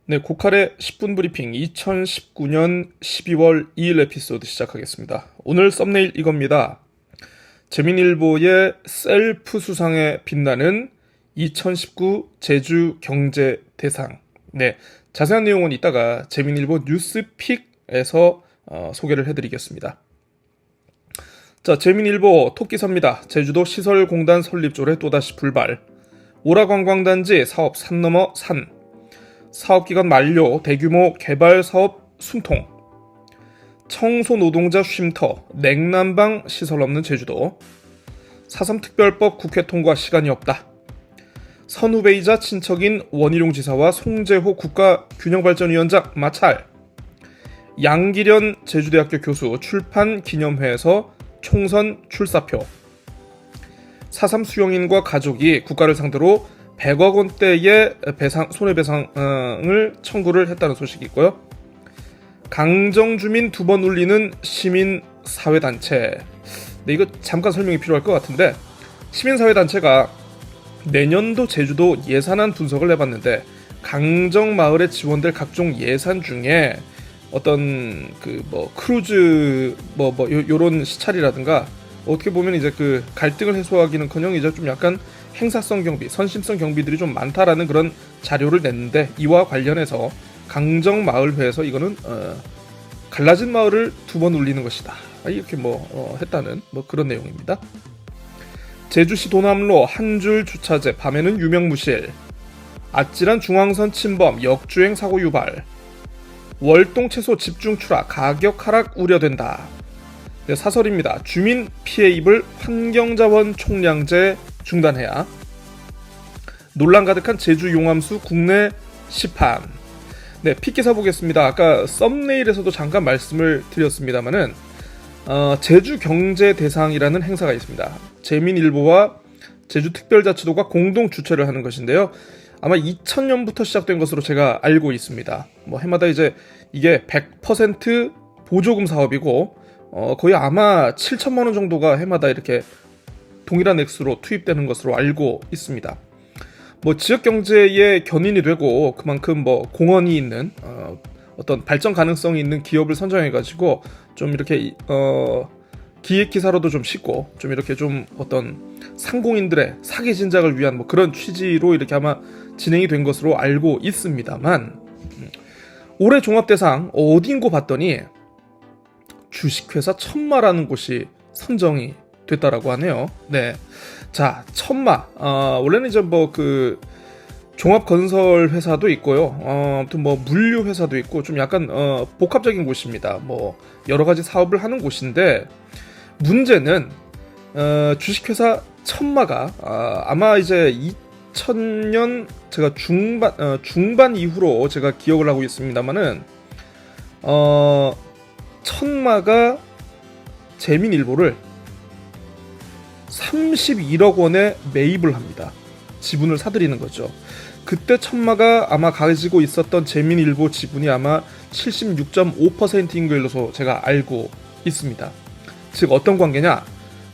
네, 고칼의 10분 브리핑 2019년 12월 2일 에피소드 시작하겠습니다. 오늘 썸네일 이겁니다. 재민일보의 셀프 수상에 빛나는 2019 제주 경제 대상. 네, 자세한 내용은 이따가 재민일보 뉴스픽에서 소개를 해드리겠습니다. 자, 재민일보 톡기사입니다. 제주도 시설공단 설립조례 또다시 불발. 오라관광단지 사업 산 넘어 산. 사업기간 만료, 대규모 개발 사업 숨통. 청소 노동자 쉼터, 냉난방 시설 없는 제주도. 4.3 특별법 국회 통과 시간이 없다. 선후배이자 친척인 원희룡 지사와 송재호 국가균형발전위원장 마찰. 양기련 제주대학교 교수 출판 기념회에서 총선 출사표. 4.3 수용인과 가족이 국가를 상대로 100억 원대의 손해배상을 청구를 했다는 소식이 있고요. 강정주민 2번 울리는 시민사회단체. 네, 이거 잠깐 설명이 필요할 것 같은데, 시민사회단체가 내년도 제주도 예산안 분석을 해봤는데 강정마을에 지원될 각종 예산 중에 어떤 크루즈 요런 시찰이라든가 어떻게 보면 이제 그 갈등을 해소하기는커녕 이제 좀 약간 행사성 경비, 선심성 경비들이 좀 많다라는 그런 자료를 냈는데, 이와 관련해서 강정마을회에서 이거는 갈라진 마을을 2번 울리는 것이다, 이렇게 했다는 그런 내용입니다. 제주시 도남로 한 줄 주차제 밤에는 유명무실. 아찔한 중앙선 침범 역주행 사고 유발. 월동 채소 집중 추락 가격 하락 우려된다. 네, 사설입니다. 주민 피해 입을 환경자원 총량제 중단해야. 논란 가득한 제주 용암수 국내 시판. 네, 픽기사 보겠습니다. 아까 썸네일에서도 잠깐 말씀을 드렸습니다만은 제주 경제 대상이라는 행사가 있습니다. 재민일보와 제주특별자치도가 공동 주최를 하는 것인데요. 아마 2000년부터 시작된 것으로 제가 알고 있습니다. 해마다 이제 이게 100% 보조금 사업이고 거의 아마 7천만 원 정도가 해마다 이렇게 동일한 액수로 투입되는 것으로 알고 있습니다. 지역 경제의 견인이 되고 그만큼 공헌이 있는 어떤 발전 가능성이 있는 기업을 선정해가지고 좀 이렇게 기획 기사로도 좀 싣고 좀 이렇게 좀 어떤 상공인들의 사기 진작을 위한 그런 취지로 이렇게 아마 진행이 된 것으로 알고 있습니다만, 올해 종합대상 어딘고 봤더니 주식회사 천마라는 곳이 선정이 됐다라고 하네요. 네, 자, 천마. 원래는 이제 종합건설 회사도 있고요. 아무튼 물류 회사도 있고 좀 약간 복합적인 곳입니다. 여러 가지 사업을 하는 곳인데, 문제는 주식회사 천마가 아마 이제 2000년 제가 중반 이후로 제가 기억을 하고 있습니다만은 천마가 재민일보를 31억 원에 매입을 합니다. 지분을 사들이는 거죠. 그때 천마가 아마 가지고 있었던 재민일보 지분이 아마 76.5%인 걸로 제가 알고 있습니다. 즉 어떤 관계냐?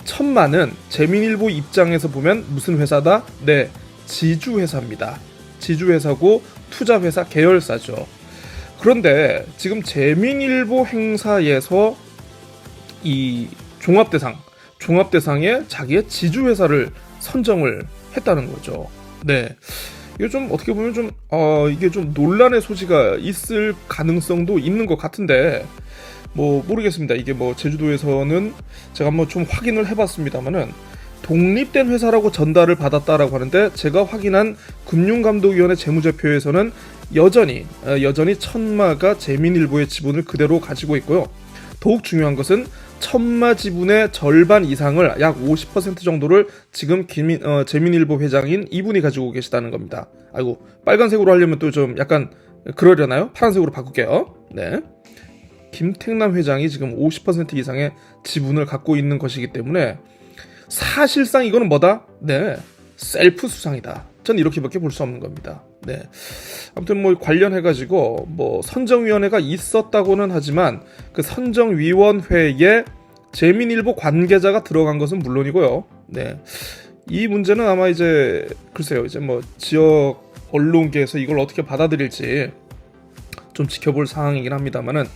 천마는 재민일보 입장에서 보면 무슨 회사다? 네, 지주회사입니다. 지주회사고 투자회사 계열사죠. 그런데 지금 재민일보 행사에서 이 종합대상에 자기의 지주회사를 선정을 했다는 거죠. 네, 이게 좀 어떻게 보면 좀 이게 좀 논란의 소지가 있을 가능성도 있는 것 같은데, 모르겠습니다. 이게 제주도에서는 제가 한번 좀 확인을 해봤습니다만은 독립된 회사라고 전달을 받았다라고 하는데, 제가 확인한 금융감독위원회 재무제표에서는 여전히 천마가 재민일보의 지분을 그대로 가지고 있고요. 더욱 중요한 것은 천마 지분의 절반 이상을 약 50% 정도를 지금 재민일보 회장인 이분이 가지고 계시다는 겁니다. 아이고, 빨간색으로 하려면 또 좀 약간 그러려나요? 파란색으로 바꿀게요. 네, 김택남 회장이 지금 50% 이상의 지분을 갖고 있는 것이기 때문에 사실상 이거는 뭐다? 네, 셀프 수상이다. 전 이렇게밖에 볼 수 없는 겁니다. 네, 아무튼 관련해가지고 선정위원회가 있었다고는 하지만 그 선정위원회에 재민일보 관계자가 들어간 것은 물론이고요. 네, 이 문제는 아마 이제 글쎄요, 이제 지역 언론계에서 이걸 어떻게 받아들일지 좀 지켜볼 상황이긴 합니다만은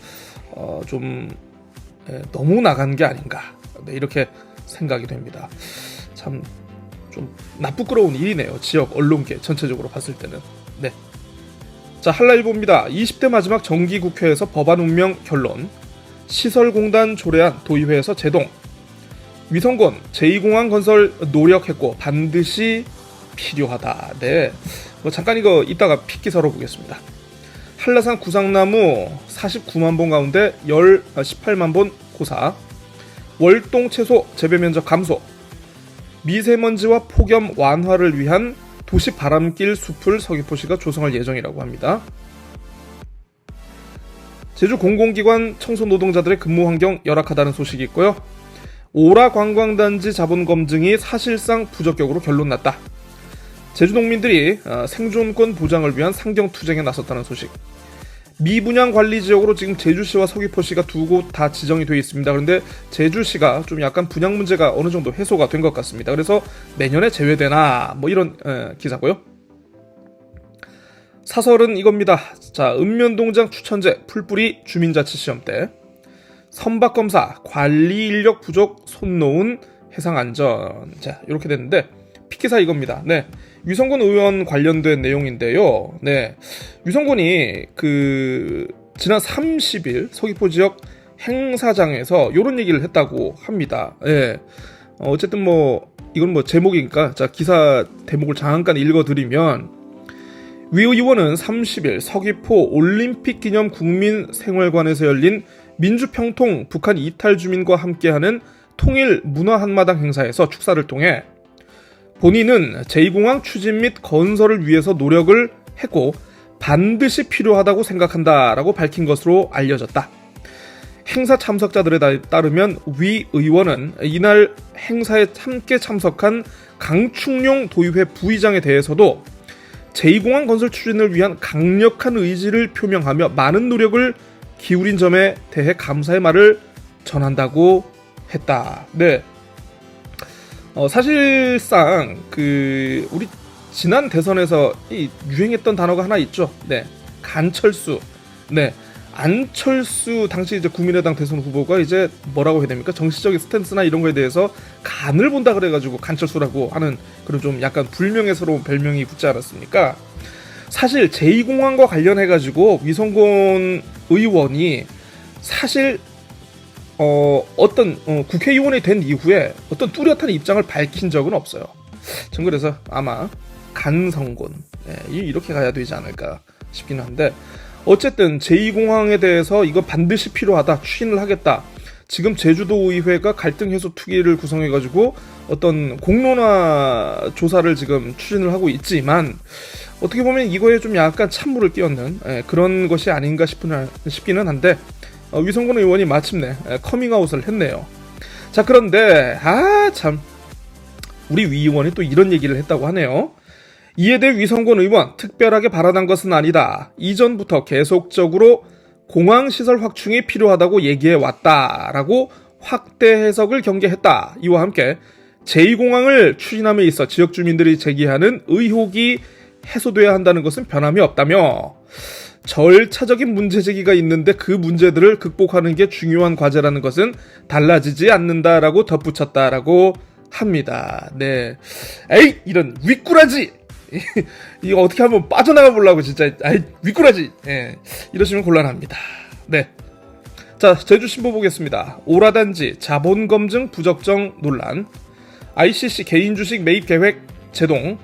좀 너무 나간 게 아닌가, 네, 이렇게 생각이 됩니다. 참 좀 나쁘끄러운 일이네요. 지역 언론계 전체적으로 봤을 때는. 네. 자, 한라일보입니다. 20대 마지막 정기국회에서 법안 운명 결론. 시설공단 조례안 도의회에서 제동. 위성권 제2공항 건설 노력했고 반드시 필요하다. 네. 뭐 잠깐 이거 이따가 픽 기사로 보겠습니다. 한라산 구상나무 49만 본 가운데 18만 본 고사. 월동 채소 재배 면적 감소. 미세먼지와 폭염 완화를 위한 도시 바람길 숲을 서귀포시가 조성할 예정이라고 합니다. 제주 공공기관 청소 노동자들의 근무 환경 열악하다는 소식이 있고요. 오라 관광단지 자본 검증이 사실상 부적격으로 결론났다. 제주 농민들이 생존권 보장을 위한 상경 투쟁에 나섰다는 소식. 미분양 관리 지역으로 지금 제주시와 서귀포시가 두 곳 다 지정이 되어 있습니다. 그런데 제주시가 좀 약간 분양 문제가 어느 정도 해소가 된 것 같습니다. 그래서 내년에 제외되나 뭐 이런 기사고요. 사설은 이겁니다. 자, 읍면동장 추천제 풀뿌리 주민자치시험때. 선박검사 관리 인력 부족 손 놓은 해상안전. 자, 이렇게 됐는데 피기사 이겁니다. 네, 유성곤 의원 관련된 내용인데요. 네, 유성곤이 지난 30일 서귀포 지역 행사장에서 이런 얘기를 했다고 합니다. 네, 어쨌든 뭐 이건 뭐 제목이니까 자, 기사 대목을 잠깐 읽어드리면, 위 의원은 30일 서귀포 올림픽 기념 국민생활관에서 열린 민주평통 북한 이탈 주민과 함께하는 통일 문화 한마당 행사에서 축사를 통해 본인은 제2공항 추진 및 건설을 위해서 노력을 했고 반드시 필요하다고 생각한다라고 밝힌 것으로 알려졌다. 행사 참석자들에 따르면 위 의원은 이날 행사에 함께 참석한 강충룡 도의회 부의장에 대해서도 제2공항 건설 추진을 위한 강력한 의지를 표명하며 많은 노력을 기울인 점에 대해 감사의 말을 전한다고 했다. 네. 사실상 우리 지난 대선에서 유행했던 단어가 하나 있죠. 네, 간철수. 네, 안철수 당시 이제 국민의당 대선 후보가 이제 뭐라고 해야 됩니까? 정치적인 스탠스나 이런 거에 대해서 간을 본다 그래가지고 간철수라고 하는 그런 좀 약간 불명예스러운 별명이 붙지 않았습니까? 사실 제2공항과 관련해가지고 위성곤 의원이 사실 어떤 국회의원이 된 이후에 어떤 뚜렷한 입장을 밝힌 적은 없어요. 전 그래서 아마 간성곤, 이렇게 가야 되지 않을까 싶긴 한데, 어쨌든 제2공항에 대해서 이거 반드시 필요하다, 추진을 하겠다. 지금 제주도의회가 갈등 해소 특위를 구성해가지고 어떤 공론화 조사를 지금 추진을 하고 있지만, 어떻게 보면 이거에 좀 약간 찬물을 끼얹는 그런 것이 아닌가 싶기는 한데, 위성곤 의원이 마침내 커밍아웃을 했네요. 자, 그런데 참 우리 위 의원이 또 이런 얘기를 했다고 하네요. 이에 대해 위성곤 의원, 특별하게 발언한 것은 아니다. 이전부터 계속적으로 공항시설 확충이 필요하다고 얘기해 왔다라고 확대 해석을 경계했다. 이와 함께 제2공항을 추진함에 있어 지역 주민들이 제기하는 의혹이 해소돼야 한다는 것은 변함이 없다며, 절차적인 문제 제기가 있는데 그 문제들을 극복하는 게 중요한 과제라는 것은 달라지지 않는다라고 덧붙였다라고 합니다. 네, 에이 이런 윗꾸라지 이거 어떻게 한번 빠져나가 보려고 진짜 윗꾸라지, 이러시면 곤란합니다. 네, 자, 제주신보 보겠습니다. 오라단지 자본검증 부적정 논란, ICC 개인주식 매입 계획 제동,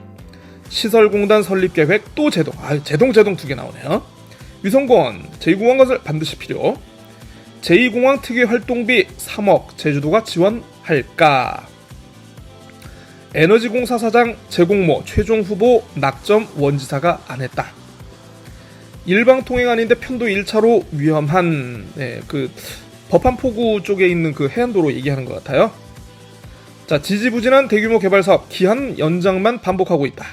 시설공단 설립 계획 또 제동. 제동 두 개 나오네요. 위성권 제2공항 건설 반드시 필요. 제2공항 특위 활동비 3억 제주도가 지원할까. 에너지공사 사장 재공모 최종 후보 낙점 원지사가 안 했다. 일방통행안인데 편도 1차로 위험한, 법한포구 쪽에 있는 그 해안도로 얘기하는 것 같아요. 자, 지지부진한 대규모 개발 사업 기한 연장만 반복하고 있다.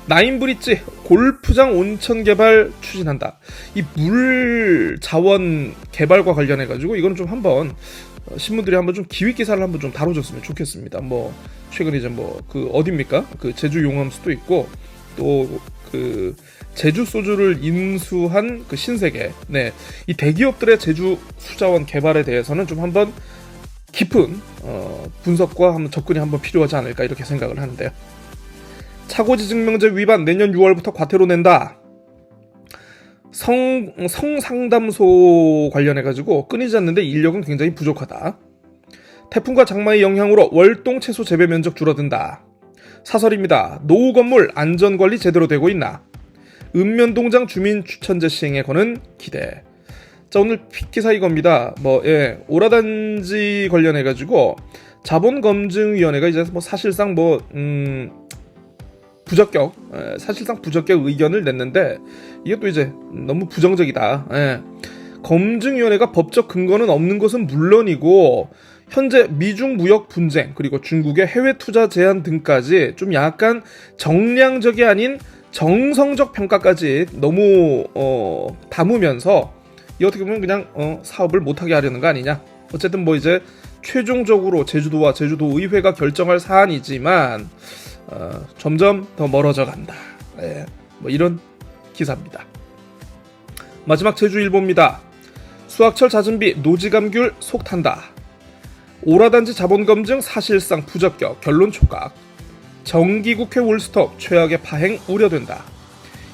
나인브릿지 골프장 온천 개발 추진한다. 이 물 자원 개발과 관련해가지고 이거는 좀 한번 신문들이 한번 좀 기획 기사를 한번 좀 다뤄줬으면 좋겠습니다. 뭐 최근에 이제 어딥니까? 그 제주 용암수도 있고 또 그 제주 소주를 인수한 그 신세계, 네, 이 대기업들의 제주 수자원 개발에 대해서는 좀 한번 깊은 분석과 한번 접근이 한번 필요하지 않을까 이렇게 생각을 하는데요. 차고지 증명제 위반 내년 6월부터 과태료 낸다. 성상담소 관련해가지고 끊이지 않는데 인력은 굉장히 부족하다. 태풍과 장마의 영향으로 월동 채소 재배 면적 줄어든다. 사설입니다. 노후 건물 안전관리 제대로 되고 있나? 읍면동장 주민 추천제 시행에 거는 기대. 자, 오늘 기사 이겁니다. 오라단지 관련해가지고 자본검증위원회가 이제 사실상 부적격 의견을 냈는데 이게 또 이제 너무 부정적이다. 검증위원회가 법적 근거는 없는 것은 물론이고 현재 미중 무역 분쟁 그리고 중국의 해외 투자 제한 등까지 좀 약간 정량적이 아닌 정성적 평가까지 너무 담으면서 이 어떻게 보면 그냥 사업을 못하게 하려는 거 아니냐. 어쨌든 이제 최종적으로 제주도와 제주도 의회가 결정할 사안이지만 점점 더 멀어져 간다. 이런 기사입니다. 마지막 제주일보입니다. 수학철 자준비 노지감귤 속탄다. 오라단지 자본검증 사실상 부적격 결론 촉각. 정기국회 올스톱 최악의 파행 우려된다.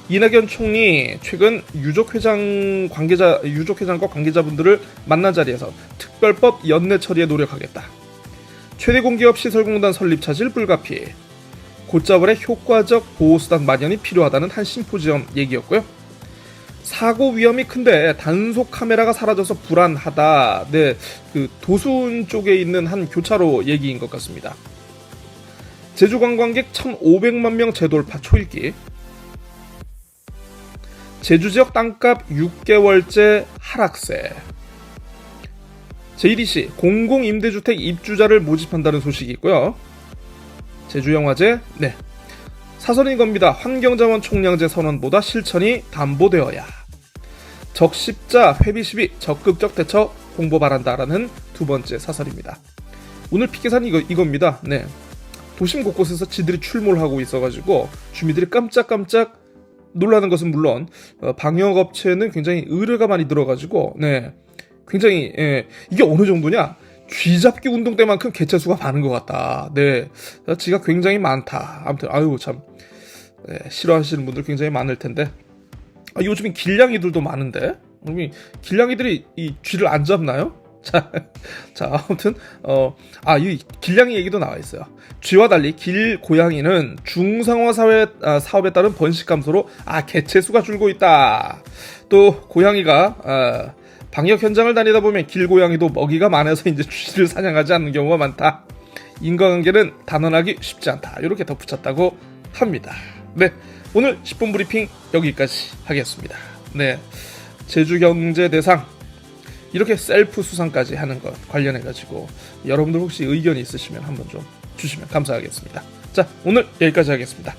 이낙연 총리 최근 유족회장과 관계자분들을 만난 자리에서 특별법 연내 처리에 노력하겠다. 최대 공기업 시설공단 설립 차질 불가피. 곶자벌의 효과적 보호수단 마련이 필요하다는 한 심포지엄 얘기였고요. 사고 위험이 큰데 단속 카메라가 사라져서 불안하다. 네, 그 도순 쪽에 있는 한 교차로 얘기인 것 같습니다. 제주 관광객 1,500만 명 재돌파 초읽기. 제주 지역 땅값 6개월째 하락세. JDC 공공임대주택 입주자를 모집한다는 소식이 있고요. 제주영화제, 네, 사설인 겁니다. 환경자원 총량제 선언보다 실천이 담보되어야. 적십자 회비시비 적극적 대처 홍보 바란다라는 두 번째 사설입니다. 오늘 피켓사는 이겁니다. 네, 도심 곳곳에서 지들이 출몰하고 있어가지고 주민들이 깜짝깜짝 놀라는 것은 물론 방역업체는 굉장히 의뢰가 많이 들어가지고 네, 굉장히 이게 어느 정도냐? 쥐잡기 운동 때만큼 개체수가 많은 것 같다. 네, 쥐가 굉장히 많다. 아무튼 참 싫어하시는 분들 굉장히 많을 텐데 요즘엔 길냥이들도 많은데 길냥이들이 이 쥐를 안 잡나요? 자, 아무튼 이 길냥이 얘기도 나와 있어요. 쥐와 달리 길고양이는 중상화 사업에 따른 번식 감소로 개체수가 줄고 있다. 또 고양이가 방역 현장을 다니다 보면 길고양이도 먹이가 많아서 이제 쥐를 사냥하지 않는 경우가 많다. 인과관계는 단언하기 쉽지 않다. 이렇게 덧붙였다고 합니다. 네, 오늘 10분 브리핑 여기까지 하겠습니다. 네, 제주경제대상 이렇게 셀프 수상까지 하는 것 관련해가지고 여러분들 혹시 의견이 있으시면 한번 좀 주시면 감사하겠습니다. 자, 오늘 여기까지 하겠습니다.